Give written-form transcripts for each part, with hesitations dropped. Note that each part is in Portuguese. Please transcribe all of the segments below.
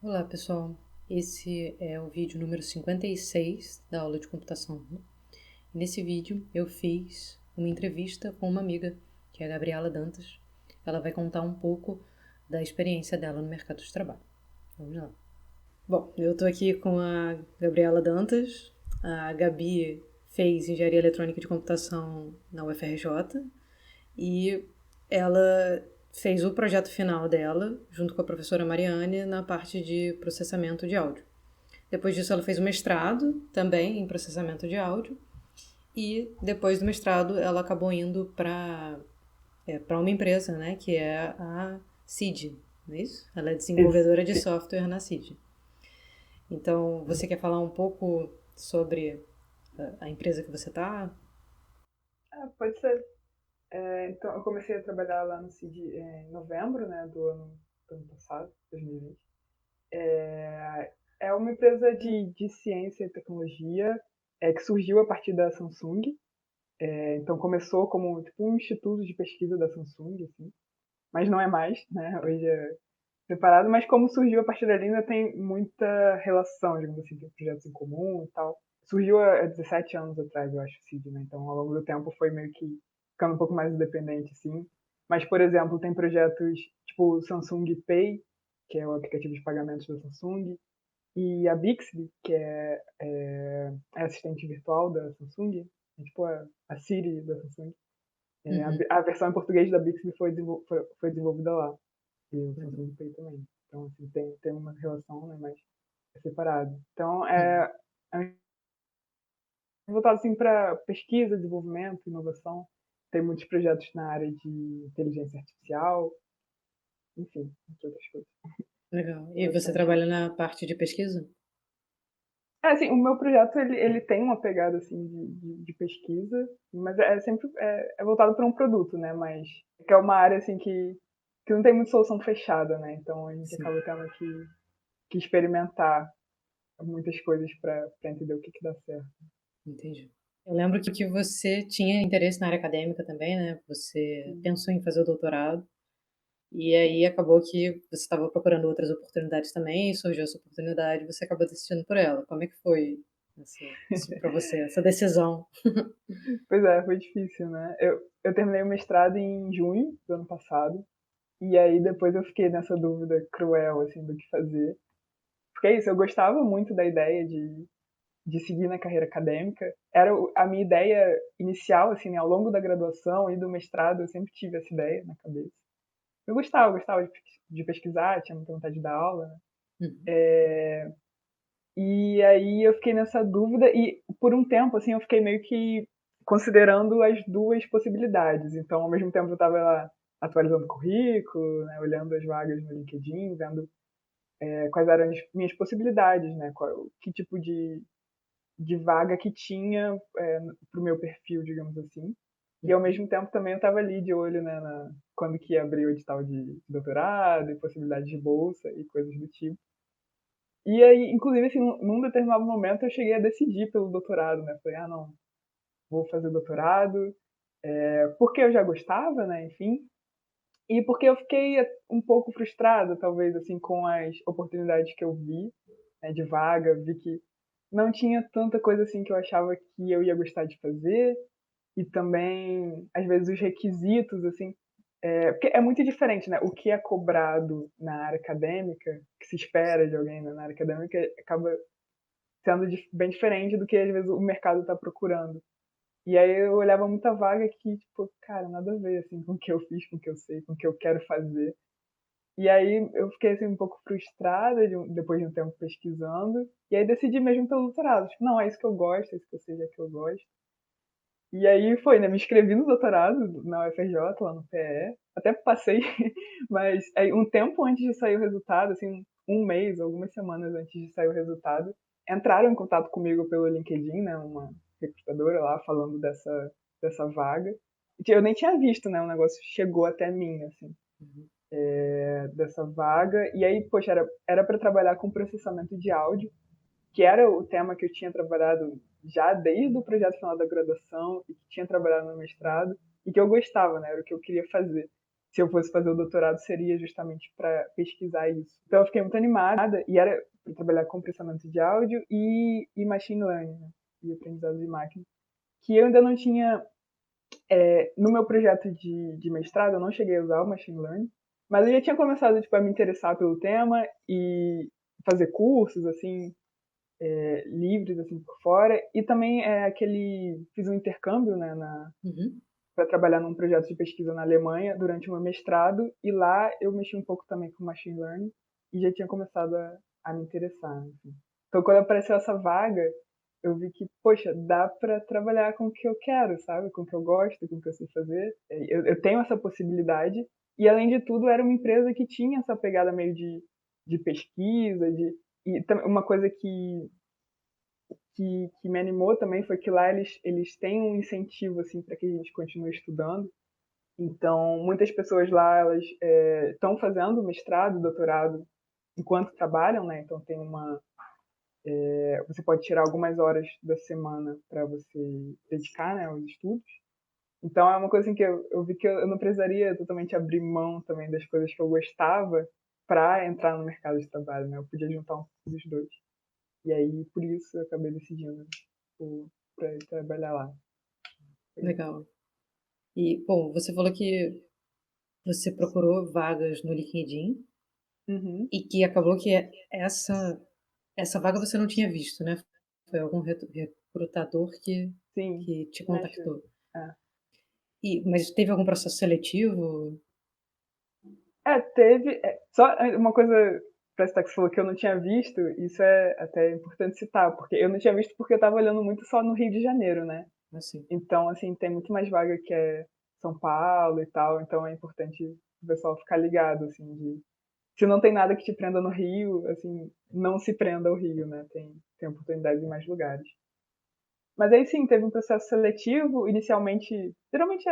Olá, pessoal. Esse é o vídeo número 56 da aula de computação. Nesse vídeo, eu fiz uma entrevista com uma amiga, que é a Gabriela Dantas. Ela vai contar um pouco da experiência dela no mercado de trabalho. Vamos lá. Bom, eu tô aqui com a Gabriela Dantas. A Gabi fez engenharia eletrônica de computação na UFRJ e ela fez o projeto final dela, junto com a professora Mariane, na parte de processamento de áudio. Depois disso, ela fez o mestrado também em processamento de áudio. E depois do mestrado, ela acabou indo para uma empresa, né, que é a CID, não é isso? Ela é Isso. desenvolvedora de software na CID. Então, você quer falar um pouco sobre a empresa que você está? Pode ser. Então, eu comecei a trabalhar lá no CID em novembro, né, do ano passado, 2020. É uma empresa de ciência e tecnologia que surgiu a partir da Samsung. Então, começou como tipo, um instituto de pesquisa da Samsung, assim, mas não é mais, né? Hoje é separado. Mas como surgiu a partir dali, ainda tem muita relação, digamos assim, tem projetos em comum e tal. Surgiu há 17 anos atrás, eu acho, o CID, né? Então, ao longo do tempo, foi meio que ficando um pouco mais independente, assim. Mas, por exemplo, tem projetos tipo o Samsung Pay, que é o aplicativo de pagamentos da Samsung, e a Bixby, que é a assistente virtual da Samsung, é tipo a Siri da Samsung. Uhum. A versão em português da Bixby foi desenvolvida lá. E o Legal. Samsung Pay também. Então, assim, tem uma relação, né, mas é separado. Então, Uhum. é voltado assim para pesquisa, desenvolvimento, inovação. Tem muitos projetos na área de inteligência artificial, enfim, entre outras coisas. Legal. E você Bastante. trabalha na parte de pesquisa? Assim, o meu projeto ele tem uma pegada assim de pesquisa, mas é sempre voltado para um produto, né? Mas que é uma área assim que não tem muita solução fechada, né? Então a gente Sim, acaba tendo que experimentar muitas coisas para entender o que dá certo. entendi. Eu lembro que você tinha interesse na área acadêmica também, né? Você Sim. pensou em fazer o doutorado. E aí acabou que você estava procurando outras oportunidades também, e surgiu essa oportunidade, você acabou decidindo por ela. Como é que foi isso para você, essa decisão? Pois é, foi difícil, né? Eu terminei o mestrado em junho do ano passado, e aí depois eu fiquei nessa dúvida cruel, assim, do que fazer. Porque é isso, eu gostava muito da ideia de seguir na carreira acadêmica. Era a minha ideia inicial, assim, né, ao longo da graduação e do mestrado, eu sempre tive essa ideia na cabeça. Eu gostava de pesquisar, tinha muita vontade de dar aula, né? Uhum, E aí eu fiquei nessa dúvida e por um tempo, assim, eu fiquei meio que considerando as duas possibilidades. Então, ao mesmo tempo, eu estava lá atualizando o currículo, né, olhando as vagas no LinkedIn, vendo quais eram as minhas possibilidades, né, que tipo de vaga que tinha para o meu perfil, digamos assim. E ao uhum, mesmo tempo também eu estava ali de olho, né, quando que ia abrir o edital de doutorado e possibilidade de bolsa e coisas do tipo. E aí, inclusive, assim, num determinado momento eu cheguei a decidir pelo doutorado, né? Falei, ah, não, vou fazer doutorado, porque eu já gostava, né, enfim, e porque eu fiquei um pouco frustrada, talvez, assim, com as oportunidades que eu vi, né, de vaga, vi que não tinha tanta coisa assim que eu achava que eu ia gostar de fazer, e também, às vezes, os requisitos, assim, porque é muito diferente, né? O que é cobrado na área acadêmica, que se espera de alguém, né, na área acadêmica, acaba sendo bem diferente do que às vezes o mercado está procurando. E aí eu olhava muita vaga que, tipo, cara, nada a ver, assim, com o que eu fiz, com o que eu sei, com o que eu quero fazer. E aí eu fiquei, assim, um pouco frustrada depois de um tempo pesquisando. E aí decidi mesmo pelo doutorado. Tipo, não, é isso que eu gosto, é isso que eu sei, é que eu gosto. E aí foi, né? Me inscrevi no doutorado na UFRJ, lá no PE. Até passei, mas aí, um tempo antes de sair o resultado, assim, um mês, algumas semanas antes de sair o resultado, entraram em contato comigo pelo LinkedIn, né? Uma recrutadora lá falando dessa vaga. E eu nem tinha visto, né? O negócio chegou até mim, assim, uhum, dessa vaga. E aí, poxa, era para trabalhar com processamento de áudio, que era o tema que eu tinha trabalhado já desde o projeto final da graduação e que tinha trabalhado no mestrado e que eu gostava, né? Era o que eu queria fazer. se eu fosse fazer o doutorado, seria justamente para pesquisar isso. Então eu fiquei muito animada, e era para trabalhar com processamento de áudio e machine learning, né? E aprendizado de máquina, que eu ainda não tinha, no meu projeto de mestrado, eu não cheguei a usar o machine learning, mas eu já tinha começado tipo, a me interessar pelo tema e fazer cursos, assim, livres, assim, por fora, e também fiz um intercâmbio, né, Uhum. para trabalhar num projeto de pesquisa na Alemanha durante o meu mestrado, e lá eu mexi um pouco também com machine learning e já tinha começado a me interessar, enfim. Então, quando apareceu essa vaga, eu vi que, poxa, dá para trabalhar com o que eu quero, sabe? Com o que eu gosto, com o que eu sei fazer. Eu tenho essa possibilidade, e além de tudo, era uma empresa que tinha essa pegada meio de pesquisa, uma coisa que me animou também foi que lá eles têm um incentivo assim para que a gente continue estudando. Então, muitas pessoas lá elas estão fazendo mestrado, doutorado enquanto trabalham, né? Então tem você pode tirar algumas horas da semana para você dedicar, né, aos estudos. Então é uma coisa assim que eu vi que eu não precisaria totalmente abrir mão também das coisas que eu gostava para entrar no mercado de trabalho, né? Eu podia juntar um pouco dos dois. E aí, por isso, eu acabei decidindo para ir trabalhar lá. Legal. E, bom, você falou que você procurou vagas no LinkedIn Uhum. e que acabou que essa vaga você não tinha visto, né? Foi algum recrutador Sim, que te me achei. contactou. É. Mas teve algum processo seletivo? Teve. Só uma coisa pra citar que você falou que eu não tinha visto, isso é até importante citar, porque eu não tinha visto porque eu estava olhando muito só no Rio de Janeiro, né? Assim. Então, assim, tem muito mais vaga que é São Paulo e tal, então é importante o pessoal ficar ligado, assim, se não tem nada que te prenda no Rio, assim, não se prenda ao Rio, né? Tem oportunidades em mais lugares. Mas aí sim, teve um processo seletivo, inicialmente, geralmente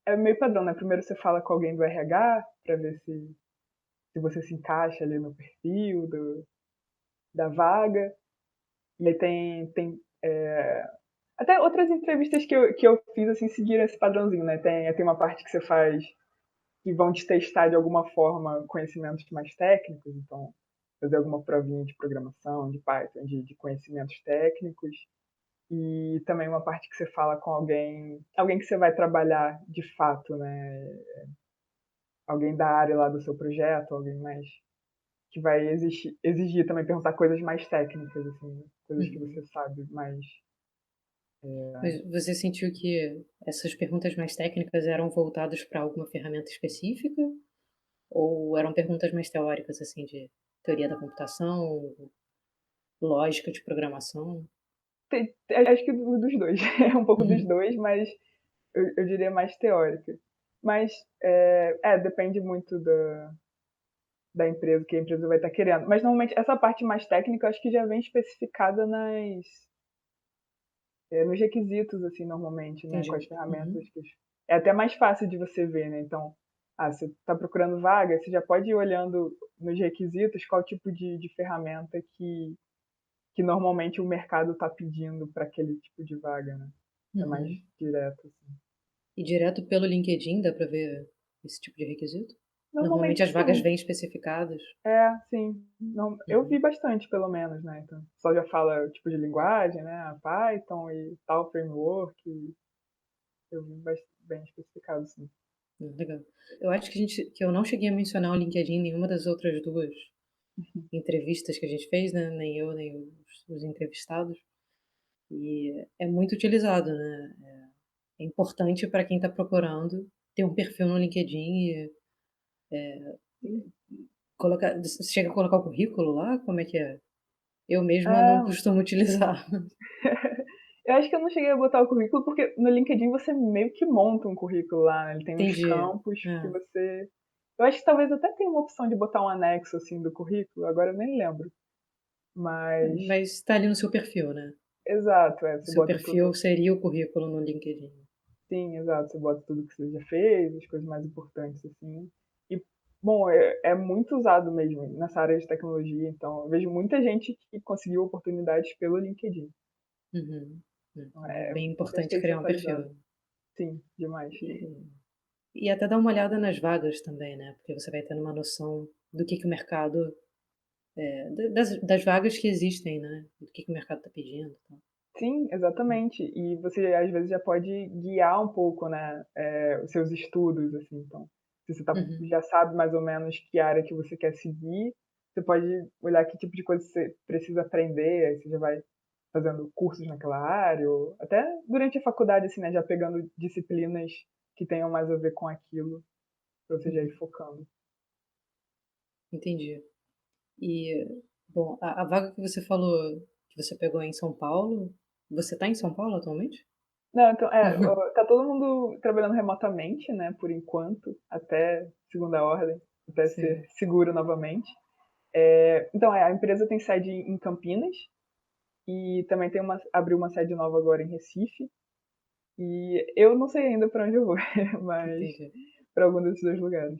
é meio padrão, né? Primeiro você fala com alguém do RH para ver se você se encaixa ali no perfil da vaga. E aí até outras entrevistas que eu fiz assim seguiram esse padrãozinho, né? Tem uma parte que você faz que vão te testar de alguma forma conhecimentos mais técnicos, então fazer alguma provinha de programação, de Python, de conhecimentos técnicos. E também uma parte que você fala com alguém que você vai trabalhar de fato, né? Alguém da área lá do seu projeto, alguém mais que vai exigir também perguntar coisas mais técnicas, assim, né? Coisas que Uhum. você sabe mais. Mas você sentiu que essas perguntas mais técnicas eram voltadas para alguma ferramenta específica? Ou eram perguntas mais teóricas, assim, de teoria da computação, lógica de programação? Acho que dos dois. É um pouco dos Uhum. dois, mas eu diria mais teórica. Mas depende muito da empresa, que a empresa vai estar querendo. Mas normalmente essa parte mais técnica eu acho que já vem especificada nos requisitos, assim, normalmente, né? Com as Entendi. ferramentas Uhum. é até mais fácil de você ver, né? Então, você está procurando vaga, você já pode ir olhando nos requisitos qual tipo de ferramenta que normalmente o mercado está pedindo para aquele tipo de vaga, né? É mais Uhum. direto, assim. E direto pelo LinkedIn dá para ver esse tipo de requisito? Normalmente Normalmente as vagas sim. vêm especificadas. Sim. Não, eu vi Uhum. bastante, pelo menos, né? Então, só já fala o tipo de linguagem, né? Python e tal framework. Eu vi bem especificado, sim. Legal. Eu acho que eu não cheguei a mencionar o LinkedIn em nenhuma das outras 2 entrevistas que a gente fez, né, nem eu, nem os entrevistados, e é muito utilizado, né. É importante para quem está procurando ter um perfil no LinkedIn e Sim. colocar você chega a colocar o currículo lá? Como é que é? Eu mesma não É, costumo utilizar. eu acho que eu não cheguei a botar o currículo, porque no LinkedIn você meio que monta um currículo lá, né? Ele tem uns Entendi. campos que É. você. Eu acho que talvez até tenha uma opção de botar um anexo assim do currículo, agora eu nem lembro. Mas, Mas está ali no seu perfil, né. exato, O você seu bota perfil tudo. seria o currículo no LinkedIn. Sim, exato, você bota tudo que você já fez, as coisas mais importantes, assim. E, bom, é muito usado mesmo nessa área de tecnologia, então eu vejo muita gente que conseguiu oportunidades pelo LinkedIn. Uhum. Então É é bem importante importante ter isso criar um perfil, atualizado. né. Sim, demais. E E até dar uma olhada nas vagas também, né, porque você vai tendo uma noção do que o mercado, das vagas que existem, né, do que o mercado está pedindo e tal. Sim, exatamente. E você às vezes já pode guiar um pouco, né, os seus estudos, assim. Então, se você Uhum, já sabe mais ou menos que área que você quer seguir, você pode olhar que tipo de coisa você precisa aprender, aí você já vai fazendo cursos naquela área, ou até durante a faculdade, assim, né, já pegando disciplinas que tenham mais a ver com aquilo, pra você já ir uhum, focando. entendi. E, bom, a vaga que você falou que você pegou em São Paulo, você está em São Paulo atualmente? Não, então, tá todo mundo trabalhando remotamente, né, por enquanto, até segunda ordem, até ser Sim. seguro novamente. Então, a empresa tem sede em Campinas e também abriu uma sede nova agora em Recife. E eu não sei ainda para onde eu vou, mas Entendi. para algum desses dois lugares.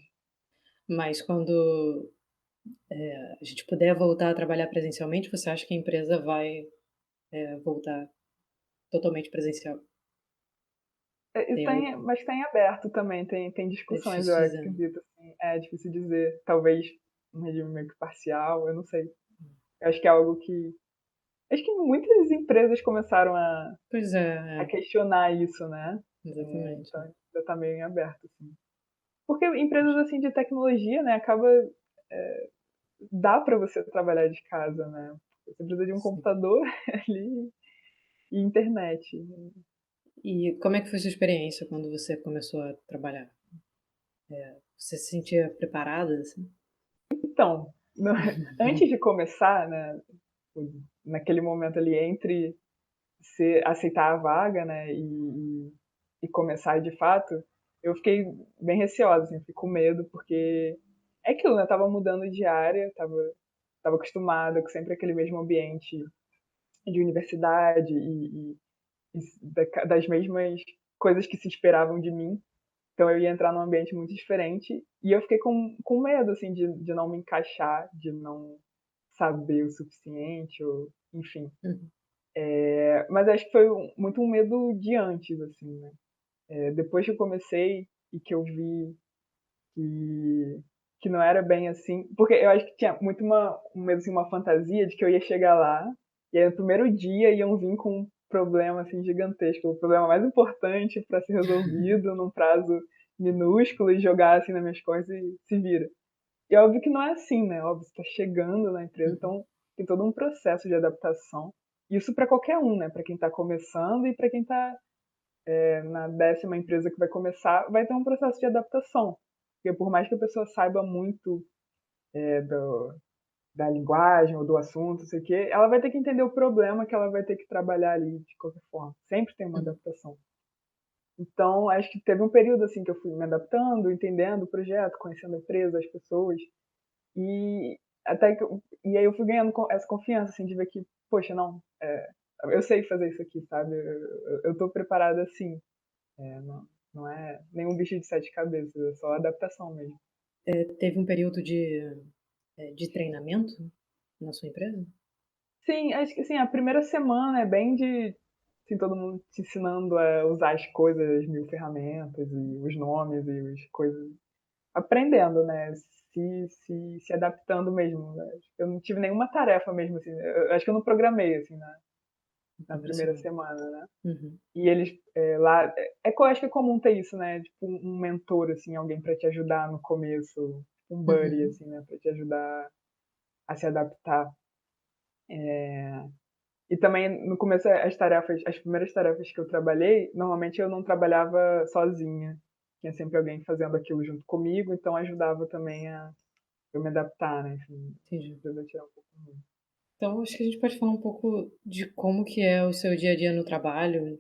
Mas quando, a gente puder voltar a trabalhar presencialmente, você acha que a empresa vai, voltar totalmente presencial? Isso Tem tá algo mas está em aberto também, tem é discussões, eu difícil dizer, né? acredito, assim. É difícil dizer, talvez um regime meio que parcial, eu não sei. Eu acho que é algo que acho que muitas empresas começaram Pois é, a questionar isso, né. exatamente. Então ainda tá meio em aberto, assim. Porque empresas, assim, de tecnologia, né, acaba dá para você trabalhar de casa, né. Você precisa de um Sim. computador ali e internet. E como é que foi sua experiência quando você começou a trabalhar? Você se sentia preparada, assim? Então, no antes de começar, né, naquele momento ali entre aceitar a vaga, né, e começar de fato, eu fiquei bem receosa, assim, fiquei com medo, porque é aquilo, né, eu estava mudando de área, estava acostumada com sempre aquele mesmo ambiente de universidade das mesmas coisas que se esperavam de mim. Então eu ia entrar num ambiente muito diferente e eu fiquei com medo, assim, de não me encaixar, de não saber o suficiente, ou enfim. Uhum, Mas acho que foi muito um medo de antes, assim, né? Depois que eu comecei e que eu vi que, que não era bem assim, porque eu acho que tinha muito um medo, assim, uma fantasia de que eu ia chegar lá e aí no primeiro dia iam vir com um problema assim gigantesco, o problema mais importante para ser resolvido num prazo minúsculo e jogar assim nas minhas costas e se vira. E é óbvio que não é assim, né? Óbvio, você está chegando na empresa, uhum, então tem todo um processo de adaptação. Isso para qualquer um, né? Para quem está começando e para quem está na décima empresa que vai começar, vai ter um processo de adaptação. Porque por mais que a pessoa saiba muito da linguagem ou do assunto, não sei o quê, ela vai ter que entender o problema que ela vai ter que trabalhar ali de qualquer forma. Sempre tem uma uhum. adaptação. Então, acho que teve um período assim que eu fui me adaptando, entendendo o projeto, conhecendo a empresa, as pessoas, e até que e aí eu fui ganhando essa confiança assim de ver que, poxa, não, eu sei fazer isso aqui, sabe? Eu tô preparada assim. Não, não é nenhum bicho de sete cabeças, é só adaptação mesmo. Teve um período de treinamento na sua empresa? Sim, acho que assim, a primeira semana é bem de assim, todo mundo te ensinando a usar as coisas, as mil ferramentas e os nomes e as coisas. Aprendendo, né? Se adaptando mesmo. Né? Eu não tive nenhuma tarefa mesmo, assim. Eu acho que eu não programei, assim, Na na primeira primeira semana. semana, né? Uhum, E eles lá. Eu acho que é comum ter isso, né? Tipo, um mentor, assim, alguém para te ajudar no começo. Um buddy, uhum, assim, né? Para te ajudar a se adaptar. E também, no começo, as primeiras tarefas que eu trabalhei, normalmente eu não trabalhava sozinha. Tinha sempre alguém fazendo aquilo junto comigo, então ajudava também a eu me adaptar, né? Enfim, entendi. às vezes eu tirar um pouco ruim. Então acho que a gente pode falar um pouco de como que é o seu dia a dia no trabalho,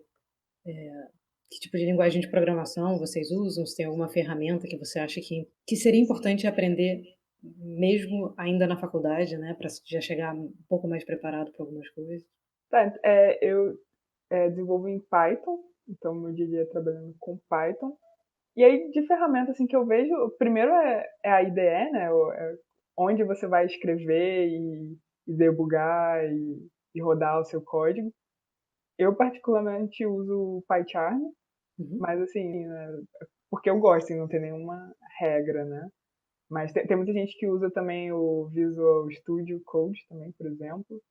que tipo de linguagem de programação vocês usam, se tem alguma ferramenta que você acha que seria importante aprender mesmo ainda na faculdade, né, para já chegar um pouco mais preparado para algumas coisas. Tá, eu desenvolvo em Python, então meu dia a dia é trabalhando com Python. E aí, de ferramenta, assim, que eu vejo, o primeiro é a IDE, né? Onde você vai escrever e debugar e rodar o seu código. Eu particularmente uso o PyCharm, Uhum, mas assim, né, porque eu gosto e não tem nenhuma regra, né? Mas tem muita gente que usa também o Visual Studio Code também, por exemplo.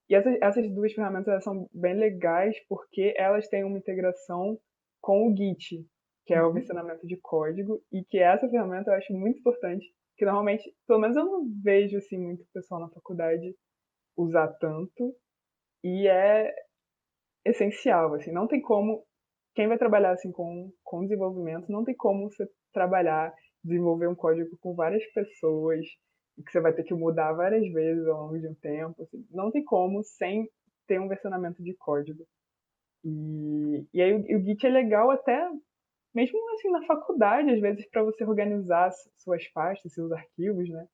E essas duas ferramentas elas são bem legais porque elas têm uma integração com o Git, que é o Uhum. versionamento de código, e que essa ferramenta eu acho muito importante, que normalmente, pelo menos eu não vejo assim muito pessoal na faculdade usar tanto, e é essencial, assim, não tem como quem vai trabalhar assim com desenvolvimento, não tem como você trabalhar, desenvolver um código com várias pessoas, e que você vai ter que mudar várias vezes ao longo de um tempo, assim, não tem como sem ter um versionamento de código. E aí o Git é legal até mesmo assim na faculdade, às vezes para você organizar suas pastas, seus arquivos, né?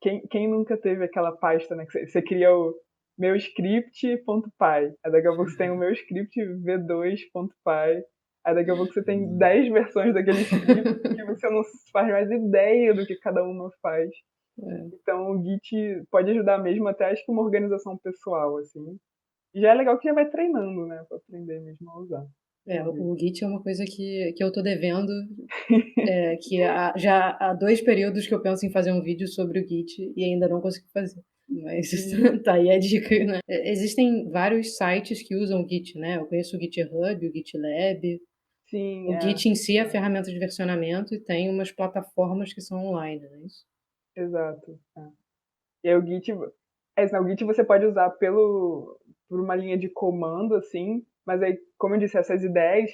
Quem nunca teve aquela pasta, né? Que você cria o meu script.py. Aí daqui a pouco você tem o meu script v2.py. Aí daqui a pouco você tem 10 versões daquele script que você não faz mais ideia do que cada uma faz. É. Então o Git pode ajudar mesmo até acho que uma organização pessoal, assim. E já é legal que já vai treinando, né? Pra aprender mesmo a usar. Vamos ver. O Git é uma coisa que eu tô devendo, já há 2 períodos que eu penso em fazer um vídeo sobre o Git e ainda não consegui fazer. Mas Sim, tá aí a dica, né. Existem vários sites que usam o Git, né, eu conheço o GitHub, o GitLab. sim, O é. Git em si é a ferramenta de versionamento e tem umas plataformas que são online, não é isso? Exato. É. E aí o Git, o Git você pode usar por uma linha de comando, assim, mas aí, como eu disse, essas ideias,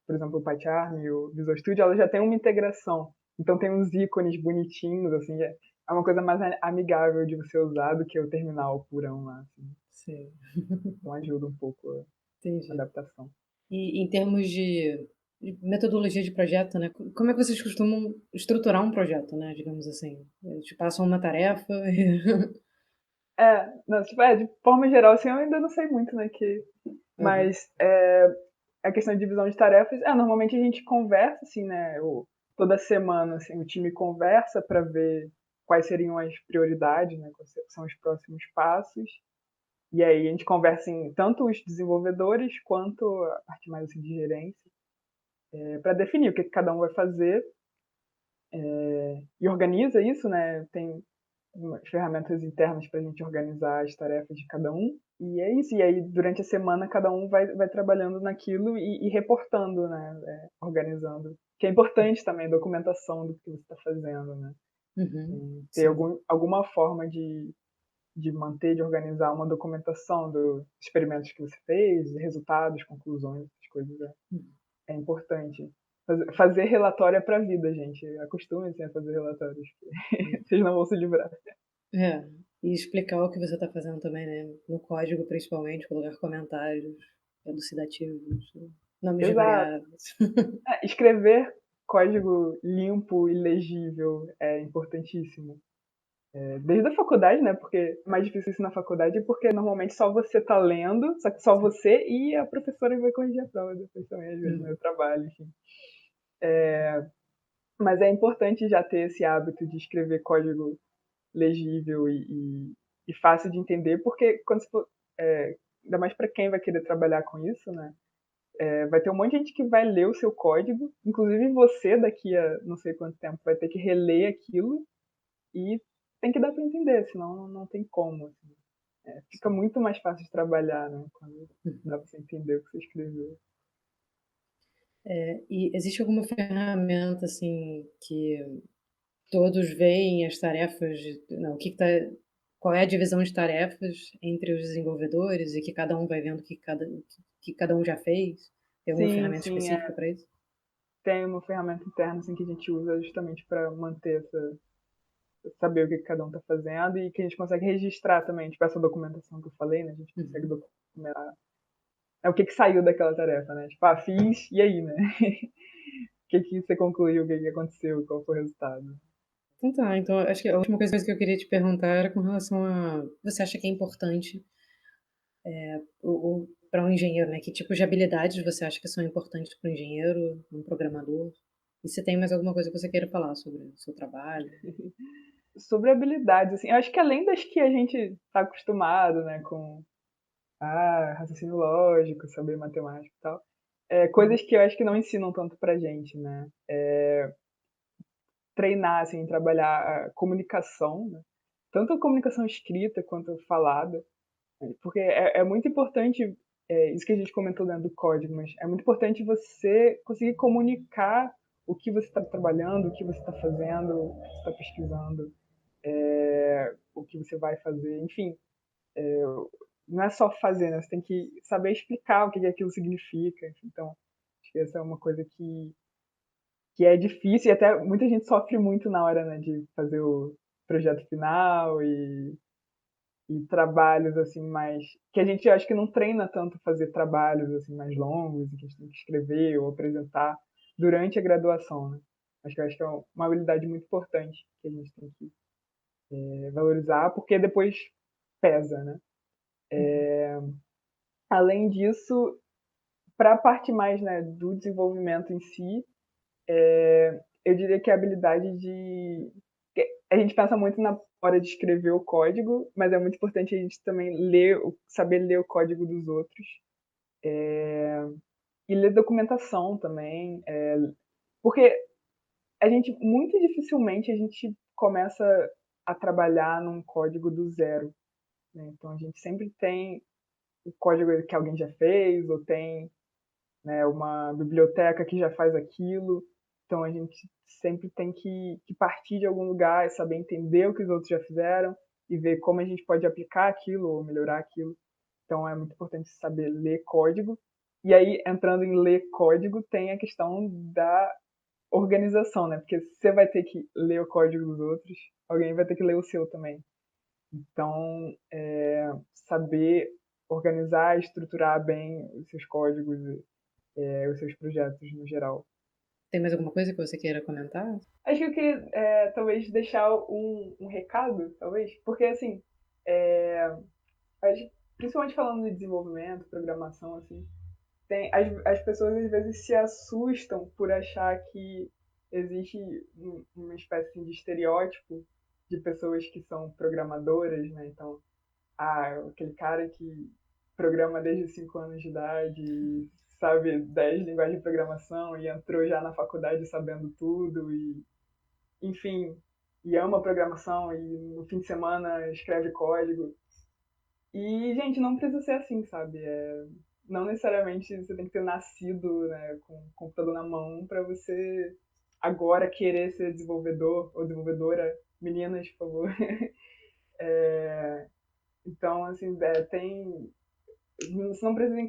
por exemplo, o PyCharm e o Visual Studio, elas já têm uma integração. Então tem uns ícones bonitinhos, assim, é uma coisa mais amigável de você usar do que o terminal purão lá, assim. Sim, Então ajuda um pouco a entendi. adaptação. E em termos de metodologia de projeto, né, como é que vocês costumam estruturar um projeto, né, digamos assim? Eles te passam uma tarefa e Não, tipo, de forma geral, assim, eu ainda não sei muito, né, Aham. mas a questão de divisão de tarefas, normalmente a gente conversa, assim, né, toda semana, assim, o time conversa para ver quais seriam as prioridades, né, quais são os próximos passos, e aí a gente conversa em tanto os desenvolvedores quanto a parte mais assim, de gerência, para definir o que cada um vai fazer, e organiza isso, né, tem umas ferramentas internas para a gente organizar as tarefas de cada um. E é isso. E aí, durante a semana, cada um vai trabalhando naquilo e reportando, né? Organizando. Que é importante também, a documentação do que você está fazendo, né? Uhum. Ter Sim. alguma forma de manter, de organizar uma documentação dos experimentos que você fez, resultados, conclusões, essas coisas. Uhum. É importante. Fazer relatório é pra vida, gente. Acostumem-se a fazer relatórios. Vocês não vão se livrar. É, e explicar o que você está fazendo também, né, no código principalmente, colocar comentários elucidativos, nomes de Exato. variáveis. Escrever código limpo e legível é importantíssimo. Desde a faculdade, né? Porque é mais difícil isso na faculdade, porque normalmente só você tá lendo, só que só Sim. você e a professora vai corrigir a prova depois também, às vezes, no Uhum. trabalho, enfim. Mas é importante já ter esse hábito de escrever código legível e fácil de entender, porque quando você for, ainda mais para quem vai querer trabalhar com isso, né? Vai ter um monte de gente que vai ler o seu código, inclusive você daqui a não sei quanto tempo vai ter que reler aquilo e tem que dar para entender, senão não tem como. Assim. Fica Sim. muito mais fácil de trabalhar, né? Quando dá Uhum. para você entender o que você escreveu. E existe alguma ferramenta, assim, que todos veem as tarefas não, o que que tá qual é a divisão de tarefas entre os desenvolvedores e que cada um vai vendo que cada um já fez? Tem alguma Sim, ferramenta sim, específica para isso? tem uma ferramenta interna assim, que a gente usa justamente para manter saber o que cada um está fazendo e que a gente consegue registrar também, tipo essa documentação que eu falei, né? A gente consegue Uhum. documentar o que saiu daquela tarefa, né? Tipo, fiz, e aí, né? O que você concluiu, o que aconteceu, qual foi o resultado. Então tá, então acho que a última coisa que eu queria te perguntar era com relação a você acha que é importante, o para um engenheiro, né, que tipos de habilidades você acha que são importantes para um engenheiro, um programador? E se tem mais alguma coisa que você queira falar sobre o seu trabalho? Sobre habilidades, assim, eu acho que além das que a gente está acostumado, né, com raciocínio lógico, saber matemática e tal, coisas que eu acho que não ensinam tanto pra gente, né? Treinar, assim, trabalhar a comunicação, né? Tanto a comunicação escrita quanto a falada, né? Porque é muito importante, isso que a gente comentou dentro do código, mas é muito importante você conseguir comunicar o que você está trabalhando, o que você está fazendo, o que você está pesquisando, o que você vai fazer, enfim. Não é só fazer, né? Você tem que saber explicar o que aquilo significa. Então, acho que essa é uma coisa que é difícil e até muita gente sofre muito na hora, né, de fazer o projeto final e trabalhos assim mais que a gente acho que não treina tanto fazer trabalhos assim mais longos que a gente tem que escrever ou apresentar durante a graduação, né? Acho que é uma habilidade muito importante que a gente tem que valorizar porque depois pesa, né? Além disso, para a parte mais, né, do desenvolvimento em si, eu diria que a habilidade de. A gente pensa muito na hora de escrever o código, mas é muito importante a gente também saber ler o código dos outros. E ler documentação também. Porque muito dificilmente a gente começa a trabalhar num código do zero. Né? Então a gente sempre tem o código que alguém já fez, ou tem, né, uma biblioteca que já faz aquilo. Então a gente sempre tem que partir de algum lugar e saber entender o que os outros já fizeram e ver como a gente pode aplicar aquilo ou melhorar aquilo. Então é muito importante saber ler código. E aí, entrando em ler código, tem a questão da organização, né? Porque você vai ter que ler o código dos outros, alguém vai ter que ler o seu também. Então, saber organizar, estruturar bem os seus códigos os seus projetos no geral. Tem mais alguma coisa que você queira comentar? Acho que eu queria, talvez, deixar um recado, talvez, porque, assim, principalmente falando de desenvolvimento, programação, assim, as pessoas às vezes se assustam por achar que existe uma espécie assim, de estereótipo de pessoas que são programadoras, né? Então, aquele cara que programa desde 5 anos de idade, sabe 10 linguagens de programação e entrou já na faculdade sabendo tudo e, enfim, e ama programação e no fim de semana escreve código. E, gente, não precisa ser assim, sabe? Não necessariamente você tem que ter nascido, né, com o computador na mão para você agora querer ser desenvolvedor ou desenvolvedora. Meninas, por favor. Então, assim, você não precisa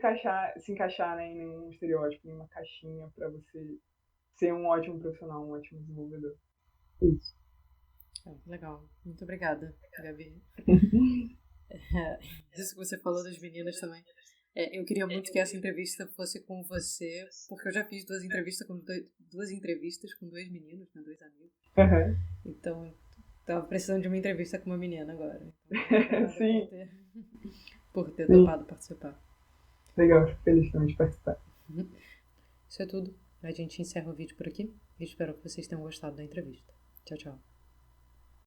se encaixar, né, em nenhum estereótipo, em uma caixinha para você ser um ótimo profissional, um ótimo desenvolvedor. Isso. Legal. Muito obrigada, Gabi. Isso que você falou das meninas também. Eu queria muito que essa entrevista fosse com você, porque eu já fiz duas entrevistas com dois meninos, né, dois amigos. Uhum. Então, tava precisando de uma entrevista com uma menina agora. Então, obrigada Sim. por ter Sim. topado participar. Legal, fico feliz também de participar. Isso é tudo. A gente encerra o vídeo por aqui. E espero que vocês tenham gostado da entrevista. Tchau, tchau.